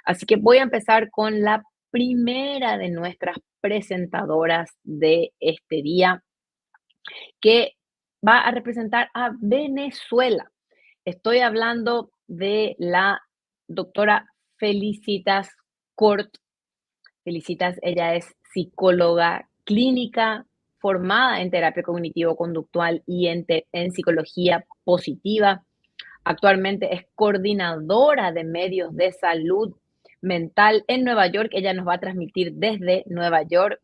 Así que voy a empezar con la primera de nuestras presentadoras de este día, que va a representar a Venezuela. Estoy hablando de la doctora Felicitas Cort. Felicitas, ella es psicóloga clínica formada en terapia cognitivo-conductual y en psicología positiva. Actualmente es coordinadora de medios de salud mental en Nueva York. Ella nos va a transmitir desde Nueva York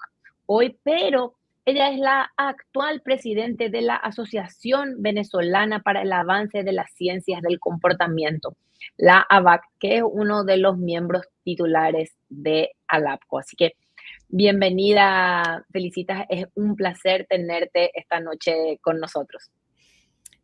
hoy, pero ella es la actual presidente de la Asociación Venezolana para el Avance de las Ciencias del Comportamiento, la AVAC, que es uno de los miembros titulares de ALAPCO. Así que bienvenida, Felicitas. Es un placer tenerte esta noche con nosotros.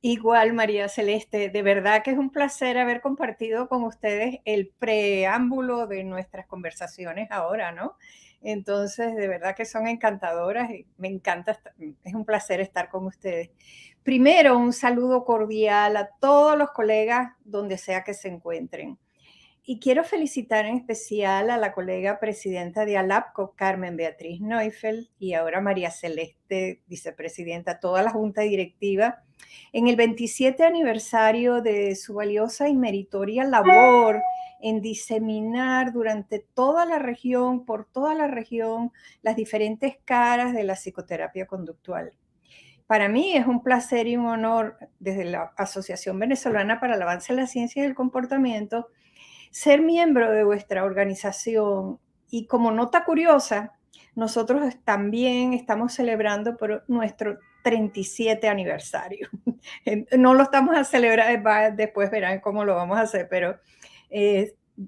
Igual, María Celeste, de verdad que es un placer haber compartido con ustedes el preámbulo de nuestras conversaciones ahora, ¿no? Entonces, de verdad que son encantadoras y me encanta, es un placer estar con ustedes. Primero, un saludo cordial a todos los colegas donde sea que se encuentren. Y quiero felicitar en especial a la colega presidenta de ALAPCO, Carmen Beatriz Neufeld, y ahora María Celeste, vicepresidenta, toda la junta directiva, en el 27 aniversario de su valiosa y meritoria labor en diseminar durante toda la región, por toda la región, las diferentes caras de la psicoterapia conductual. Para mí es un placer y un honor, desde la Asociación Venezolana para el Avance de la Ciencia y el Comportamiento, ser miembro de vuestra organización. Y como nota curiosa, nosotros también estamos celebrando por nuestro 37 aniversario. No lo estamos a celebrar, después verán cómo lo vamos a hacer, pero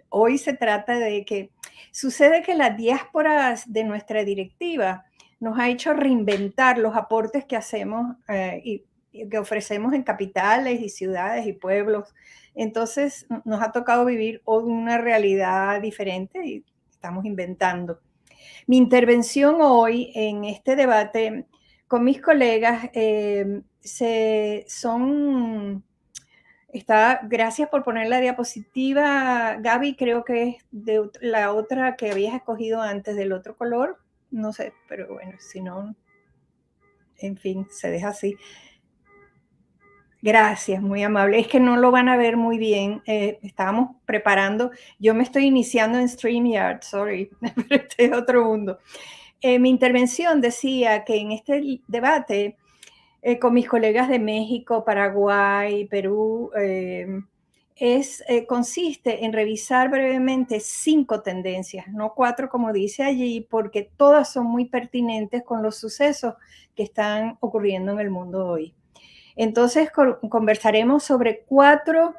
hoy se trata de que sucede que la diáspora de nuestra directiva nos ha hecho reinventar los aportes que hacemos y que ofrecemos en capitales y ciudades y pueblos. Entonces nos ha tocado vivir una realidad diferente y estamos inventando. Mi intervención hoy en este debate con mis colegas gracias por poner la diapositiva, Gaby, creo que es de la otra que habías escogido antes, del otro color, no sé, pero bueno, si no, en fin, se deja así. Gracias, muy amable. Es que no lo van a ver muy bien. Estábamos preparando. Yo me estoy iniciando en StreamYard, sorry, pero este es otro mundo. Mi intervención decía que en este debate con mis colegas de México, Paraguay, Perú, consiste en revisar brevemente 5 tendencias, no 4 como dice allí, porque todas son muy pertinentes con los sucesos que están ocurriendo en el mundo hoy. Entonces conversaremos sobre 4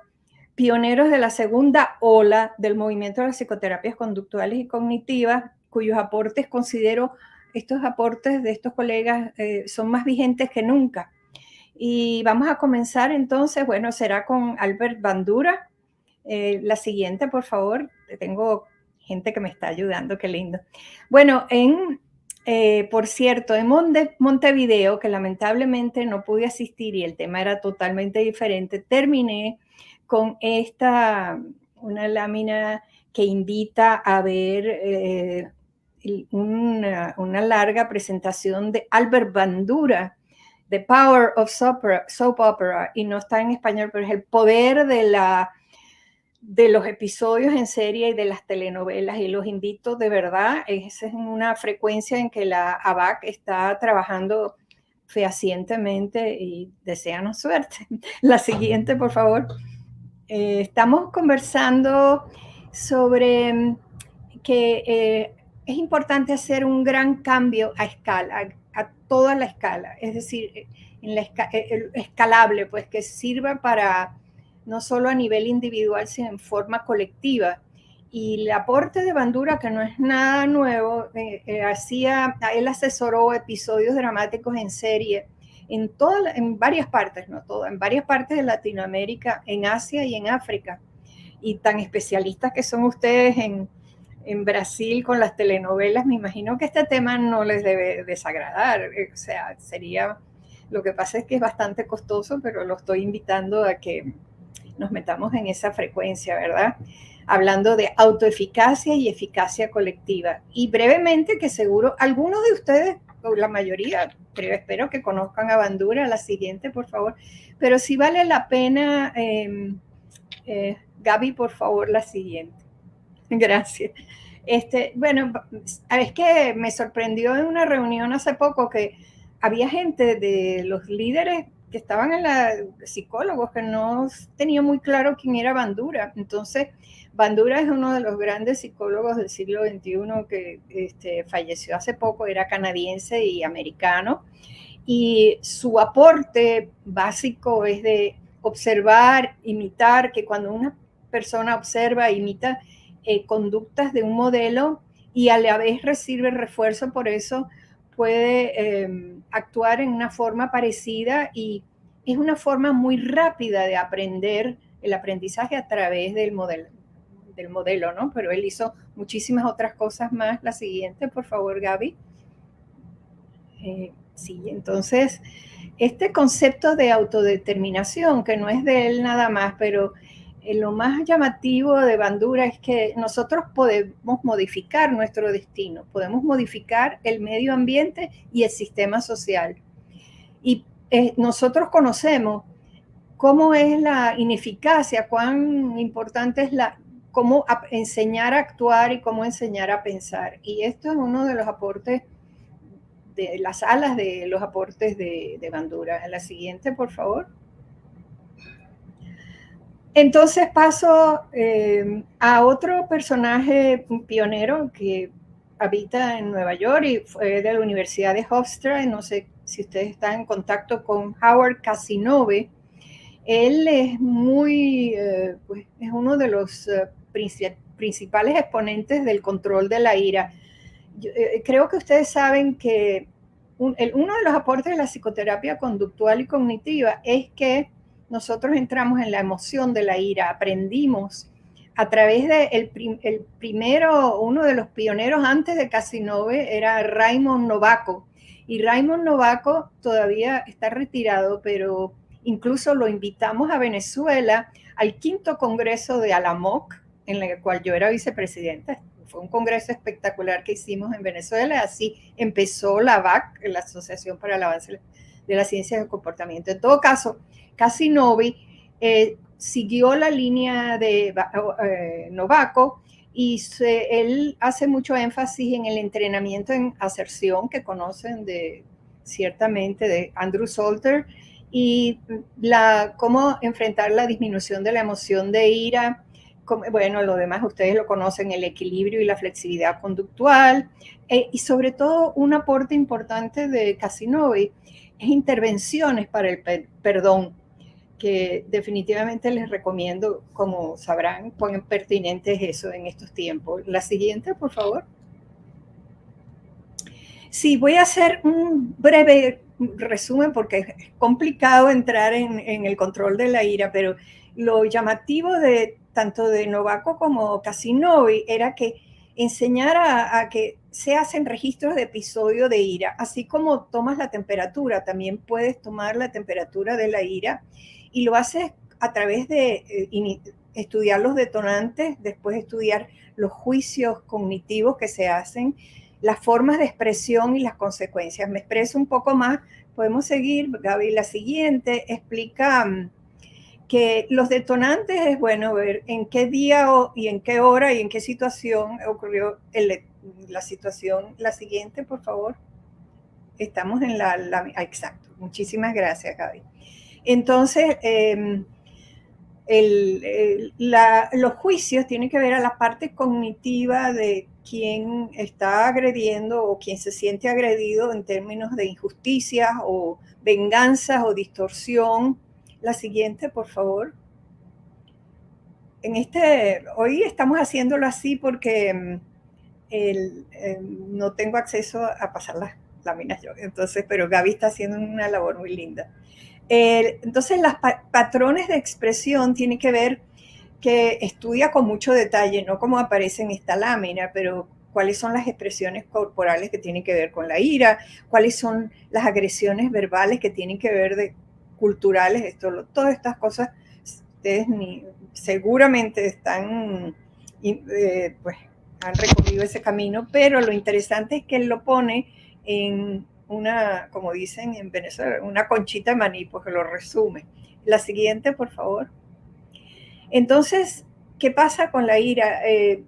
pioneros de la segunda ola del movimiento de las psicoterapias conductuales y cognitivas, cuyos aportes estos aportes de estos colegas son más vigentes que nunca. Y vamos a comenzar entonces, bueno, será con Albert Bandura. La siguiente, por favor. Tengo gente que me está ayudando, qué lindo. Bueno, por cierto, en Montevideo, que lamentablemente no pude asistir y el tema era totalmente diferente, terminé con una lámina que invita a ver una larga presentación de Albert Bandura, The Power of Soap Opera, y no está en español, pero es el poder de los episodios en serie y de las telenovelas, y los invito de verdad, esa es una frecuencia en que la AVAC está trabajando fehacientemente y deseanos suerte. La siguiente, por favor. Estamos conversando sobre que es importante hacer un gran cambio a escala, a toda la escala, es decir, escalable, pues que sirva para no solo a nivel individual, sino en forma colectiva. Y el aporte de Bandura, que no es nada nuevo, él asesoró episodios dramáticos en serie en varias partes, no todas, en varias partes de Latinoamérica, en Asia y en África. Y tan especialistas que son ustedes en Brasil con las telenovelas, me imagino que este tema no les debe desagradar. O sea, lo que pasa es que es bastante costoso, pero lo estoy invitando a que nos metamos en esa frecuencia, ¿verdad? hablando de autoeficacia y eficacia colectiva. Y brevemente, que seguro algunos de ustedes, o la mayoría, pero espero que conozcan a Bandura, la siguiente, por favor. Pero sí vale la pena, Gaby, por favor, la siguiente. Gracias. Bueno, es que me sorprendió en una reunión hace poco que había gente de los líderes que estaban en la, psicólogos, que no tenían muy claro quién era Bandura. Entonces, Bandura es uno de los grandes psicólogos del siglo XXI que falleció hace poco, era canadiense y americano, y su aporte básico es de observar, imitar, que cuando una persona observa, imita conductas de un modelo y a la vez recibe refuerzo por eso, puede actuar en una forma parecida, y es una forma muy rápida de aprender, el aprendizaje a través del modelo, ¿no? Pero él hizo muchísimas otras cosas más. La siguiente, por favor, Gaby. Sí, entonces, este concepto de autodeterminación, que no es de él nada más, pero lo más llamativo de Bandura es que nosotros podemos modificar nuestro destino, podemos modificar el medio ambiente y el sistema social. Y nosotros conocemos cómo es la ineficacia, cuán importante es cómo enseñar a actuar y cómo enseñar a pensar. Y esto es uno de los aportes, de las alas de los aportes de Bandura. La siguiente, por favor. Entonces paso a otro personaje, un pionero que habita en Nueva York y fue de la Universidad de Hofstra. No sé si ustedes están en contacto con Howard Casanova. Él es pues, es uno de los principales exponentes del control de la ira. Creo que ustedes saben que uno de los aportes de la psicoterapia conductual y cognitiva es que nosotros entramos en la emoción de la ira, aprendimos a través de uno de los pioneros antes de Casanova era Raymond Novaco, y Raymond Novaco todavía está retirado, pero incluso lo invitamos a Venezuela al 5º Congreso de ALAMOC, en el cual yo era vicepresidenta. Fue un congreso espectacular que hicimos en Venezuela. Así empezó la AVAC, la Asociación para el Avance de las Ciencias del Comportamiento. En todo caso, Casanova siguió la línea de Novaco, y él hace mucho énfasis en el entrenamiento en aserción, que conocen ciertamente de Andrew Salter, y cómo enfrentar la disminución de la emoción de ira. Bueno, lo demás ustedes lo conocen, el equilibrio y la flexibilidad conductual, y sobre todo un aporte importante de Casanova es intervenciones para el perdón, que definitivamente les recomiendo. Como sabrán, cuán pertinente es eso en estos tiempos. La siguiente, por favor. Sí, voy a hacer un breve resumen porque es complicado entrar en el control de la ira, pero lo llamativo de tanto de Novaco como Casanova era que enseñara a que se hacen registros de episodio de ira, así como tomas la temperatura, también puedes tomar la temperatura de la ira, y lo haces a través de estudiar los detonantes, después estudiar los juicios cognitivos que se hacen, las formas de expresión y las consecuencias. Me expreso un poco más, podemos seguir, Gaby. La siguiente explica que los detonantes es, bueno, ver en qué día y en qué hora y en qué situación ocurrió la situación. La siguiente, por favor. Estamos en exacto. Muchísimas gracias, Gaby. Entonces, los juicios tienen que ver a la parte cognitiva de quién está agrediendo o quién se siente agredido en términos de injusticias o venganzas o distorsión. La siguiente, por favor. Hoy estamos haciéndolo así porque no tengo acceso a pasar las láminas yo. Entonces, pero Gaby está haciendo una labor muy linda. Entonces, los patrones de expresión tienen que ver que estudia con mucho detalle, no como aparece en esta lámina, pero cuáles son las expresiones corporales que tienen que ver con la ira, cuáles son las agresiones verbales que tienen que ver culturales, todas estas cosas ustedes seguramente están pues han recorrido ese camino, pero lo interesante es que él lo pone en una, como dicen en Venezuela, una conchita de maní, porque lo resume. La siguiente, por favor. Entonces, ¿qué pasa con la ira?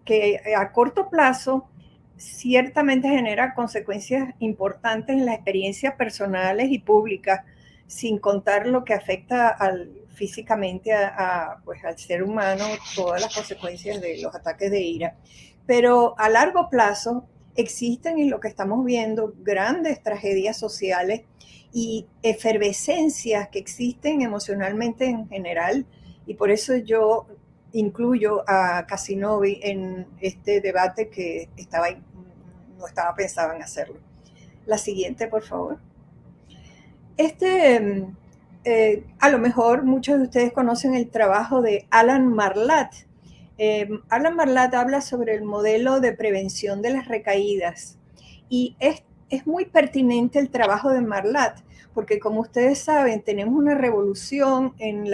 Que a corto plazo ciertamente genera consecuencias importantes en las experiencias personales y públicas, sin contar lo que afecta físicamente pues, al ser humano, todas las consecuencias de los ataques de ira. Pero a largo plazo existen, en lo que estamos viendo, grandes tragedias sociales y efervescencias que existen emocionalmente en general, y por eso yo incluyo a Casinovi en este debate que no estaba pensado en hacerlo. La siguiente, por favor. A lo mejor muchos de ustedes conocen el trabajo de Alan Marlatt. Alan Marlatt habla sobre el modelo de prevención de las recaídas, y es muy pertinente el trabajo de Marlatt, porque como ustedes saben, tenemos una revolución en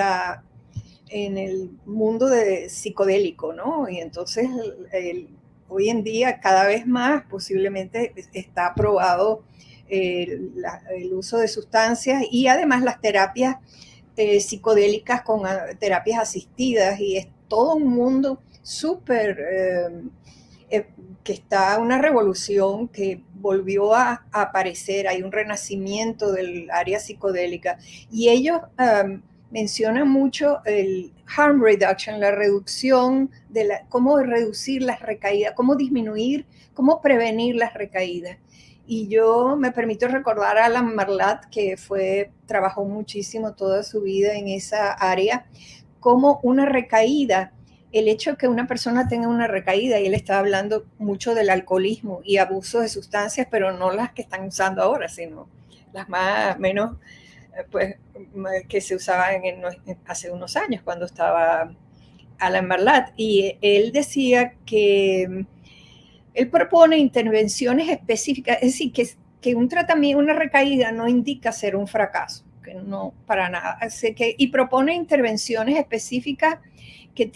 el mundo psicodélico, ¿no? Y entonces hoy en día cada vez más posiblemente está aprobado el uso de sustancias, y además las terapias psicodélicas con terapias asistidas, y es todo un mundo súper que está una revolución que volvió a aparecer. Hay un renacimiento del área psicodélica, y ellos mencionan mucho el harm reduction, la reducción cómo reducir las recaídas, cómo disminuir, cómo prevenir las recaídas. Y yo me permito recordar a Alan Marlatt, que trabajó muchísimo toda su vida en esa área, como una recaída, el hecho de que una persona tenga una recaída, y él estaba hablando mucho del alcoholismo y abuso de sustancias, pero no las que están usando ahora, sino las menos pues, que se usaban hace unos años, cuando estaba Alan Marlatt. Y él decía que él propone intervenciones específicas, es decir, que un tratamiento, una recaída no indica ser un fracaso, que no, para nada. Y propone intervenciones específicas que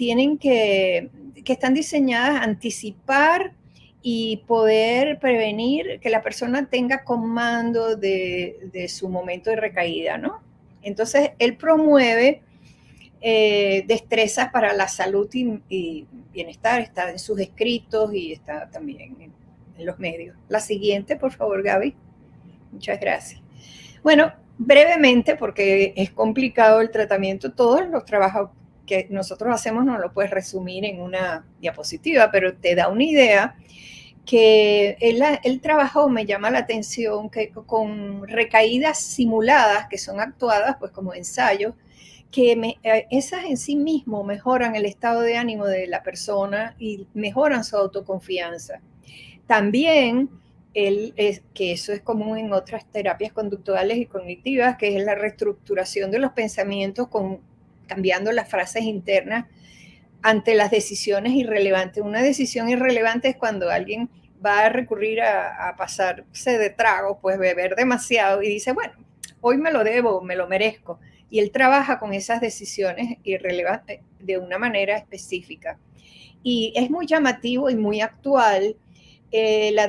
están diseñadas a anticipar y poder prevenir que la persona tenga comando de su momento de recaída, ¿no? Entonces, él promueve destrezas para la salud y bienestar, está en sus escritos y está también en los medios. La siguiente, por favor, Gaby. Muchas gracias. Bueno, brevemente, porque es complicado el tratamiento, todos los trabajos que nosotros hacemos no lo puedes resumir en una diapositiva, pero te da una idea que el trabajo me llama la atención, que con recaídas simuladas, que son actuadas pues como ensayos, que esas en sí mismo mejoran el estado de ánimo de la persona y mejoran su autoconfianza. También que eso es común en otras terapias conductuales y cognitivas, que es la reestructuración de los pensamientos cambiando las frases internas ante las decisiones irrelevantes. Una decisión irrelevante es cuando alguien va a recurrir a pasarse de trago, pues beber demasiado, y dice, bueno, hoy me lo debo, me lo merezco. Y él trabaja con esas decisiones irrelevantes de una manera específica. Y es muy llamativo y muy actual la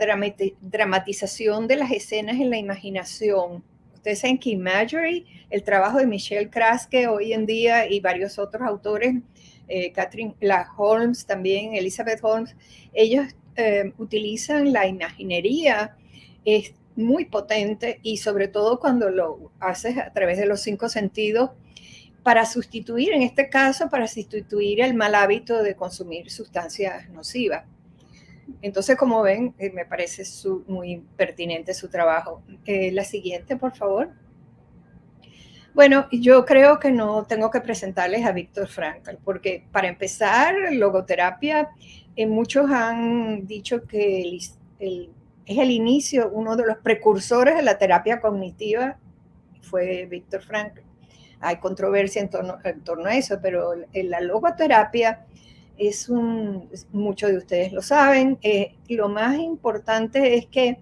dramatización de las escenas en la imaginación. Ustedes saben que Imagery, el trabajo de Michelle Kraske hoy en día y varios otros autores, Catherine Holmes también, Elizabeth Holmes, ellos utilizan la imaginería, es muy potente, y sobre todo cuando lo haces a través de los 5 sentidos, para sustituir, en este caso, para sustituir el mal hábito de consumir sustancias nocivas. Entonces, como ven, me parece muy pertinente su trabajo. La siguiente, por favor. Bueno, yo creo que no tengo que presentarles a Viktor Frankl, porque para empezar, logoterapia, muchos han dicho que es el inicio, uno de los precursores de la terapia cognitiva fue Viktor Frankl. Hay controversia en torno a eso, pero la logoterapia muchos de ustedes lo saben, lo más importante es que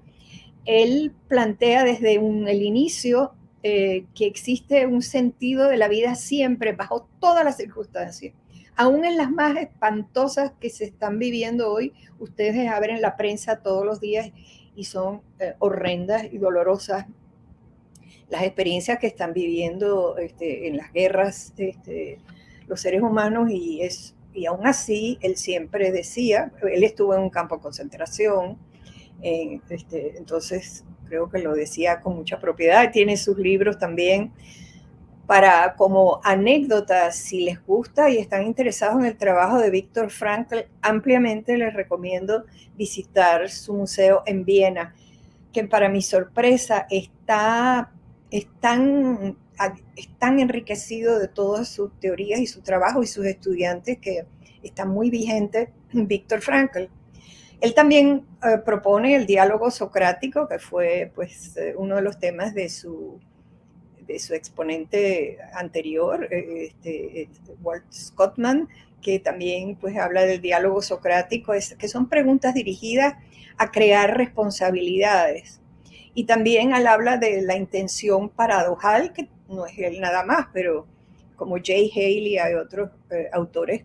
él plantea desde el inicio que existe un sentido de la vida siempre, bajo todas las circunstancias. aún en las más espantosas que se están viviendo hoy, ustedes abren la prensa todos los días y son horrendas y dolorosas las experiencias que están viviendo en las guerras los seres humanos, y aún así él siempre decía, él estuvo en un campo de concentración, entonces creo que lo decía con mucha propiedad, tiene sus libros también para como anécdotas, si les gusta y están interesados en el trabajo de Viktor Frankl, ampliamente les recomiendo visitar su museo en Viena, que para mi sorpresa es tan enriquecido de todas sus teorías y su trabajo y sus estudiantes, que está muy vigente Viktor Frankl. Él también propone el diálogo socrático, que fue pues uno de los temas de su exponente anterior, Walt Scottman, que también pues habla del diálogo socrático, que son preguntas dirigidas a crear responsabilidades. Y también él habla de la intención paradojal, que no es él nada más, pero como Jay Haley hay otros autores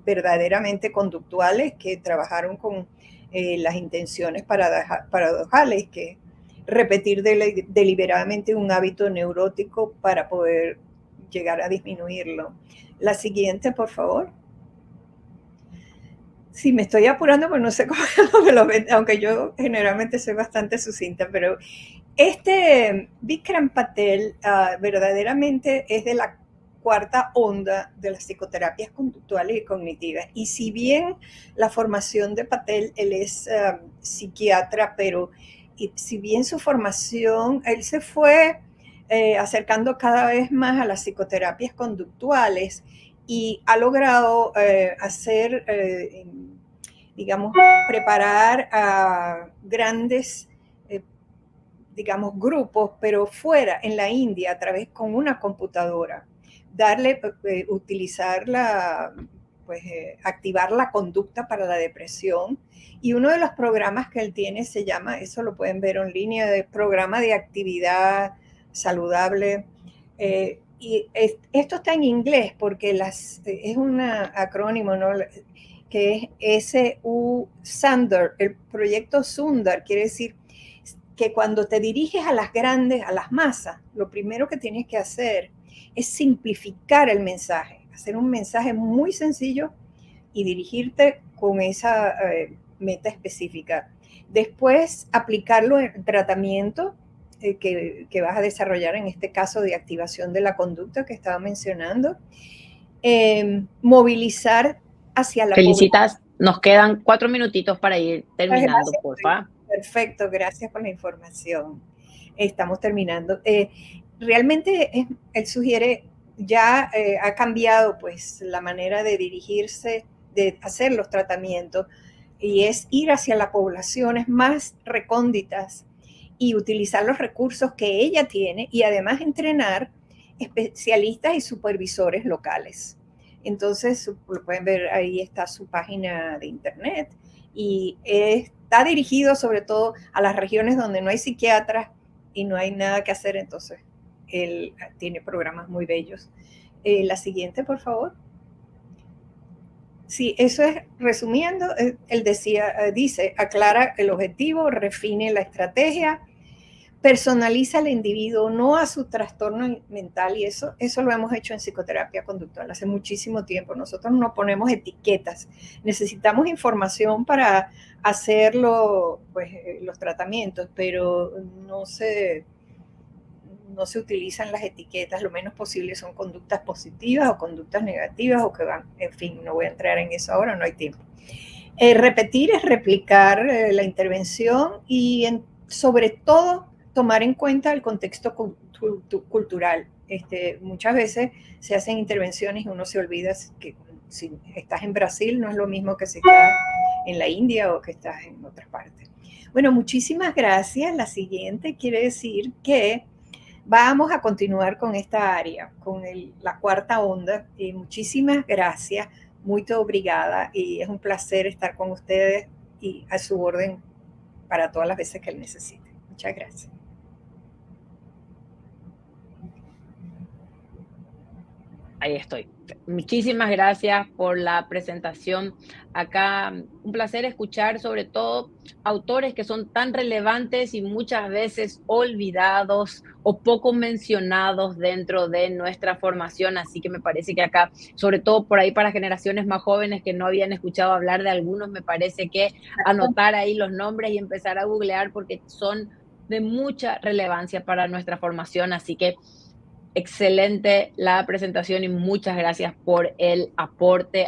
verdaderamente conductuales que trabajaron con las intenciones paradojales, que repetir deliberadamente un hábito neurótico para poder llegar a disminuirlo. La siguiente, por favor. Sí, me estoy apurando, pero no sé cómo lo ven, aunque yo generalmente soy bastante sucinta, pero Bikram Patel verdaderamente es de la cuarta onda de las psicoterapias conductuales y cognitivas. Y si bien la formación de Patel, él es psiquiatra, pero si bien su formación, él se fue acercando cada vez más a las psicoterapias conductuales y ha logrado hacer, digamos, preparar a grandes, digamos, grupos, pero fuera, en la India, a través con una computadora, utilizar pues activar la conducta para la depresión. Y uno de los programas que él tiene se llama, eso lo pueden ver en línea, de programa de actividad saludable. Y esto está en inglés porque es un acrónimo, ¿no?, que es Sundar, el proyecto Sundar, quiere decir que cuando te diriges a las grandes, a las masas, lo primero que tienes que hacer es simplificar el mensaje, hacer un mensaje muy sencillo y dirigirte con esa meta específica. Después, aplicarlo en tratamiento que vas a desarrollar, en este caso de activación de la conducta que estaba mencionando. Movilizar hacia la Felicitas, nos quedan 4 minutitos para ir terminando, población. porfa. Perfecto, gracias por la información. Estamos terminando. Realmente él sugiere, ya ha cambiado pues la manera de dirigirse, de hacer los tratamientos, y es ir hacia las poblaciones más recónditas y utilizar los recursos que ella tiene, y además entrenar especialistas y supervisores locales. Entonces, lo pueden ver, ahí está su página de internet, y está dirigido sobre todo a las regiones donde no hay psiquiatras y no hay nada que hacer, entonces él tiene programas muy bellos. La siguiente, por favor. Sí, eso es, resumiendo, él dice, aclara el objetivo, refine la estrategia, personaliza al individuo, no a su trastorno mental, y eso lo hemos hecho en psicoterapia conductual hace muchísimo tiempo. Nosotros no ponemos etiquetas, necesitamos información para hacer pues, los tratamientos, pero no se utilizan las etiquetas, lo menos posible son conductas positivas o conductas negativas, o que van, en fin, no voy a entrar en eso ahora, no hay tiempo. Repetir es replicar la intervención, y sobre todo tomar en cuenta el contexto cultural. Muchas veces se hacen intervenciones y uno se olvida que si estás en Brasil no es lo mismo que si estás en la India o que estás en otras partes. Bueno, muchísimas gracias. La siguiente quiere decir que vamos a continuar con esta área, con la cuarta onda. Muchísimas gracias, muy obrigada, y es un placer estar con ustedes y a su orden para todas las veces que él necesite. Muchas gracias. Ahí estoy. Muchísimas gracias por la presentación. Acá, un placer escuchar sobre todo autores que son tan relevantes y muchas veces olvidados o poco mencionados dentro de nuestra formación. Así que me parece que acá, sobre todo por ahí para generaciones más jóvenes que no habían escuchado hablar de algunos, me parece que anotar ahí los nombres y empezar a googlear porque son de mucha relevancia para nuestra formación. Así que excelente la presentación y muchas gracias por el aporte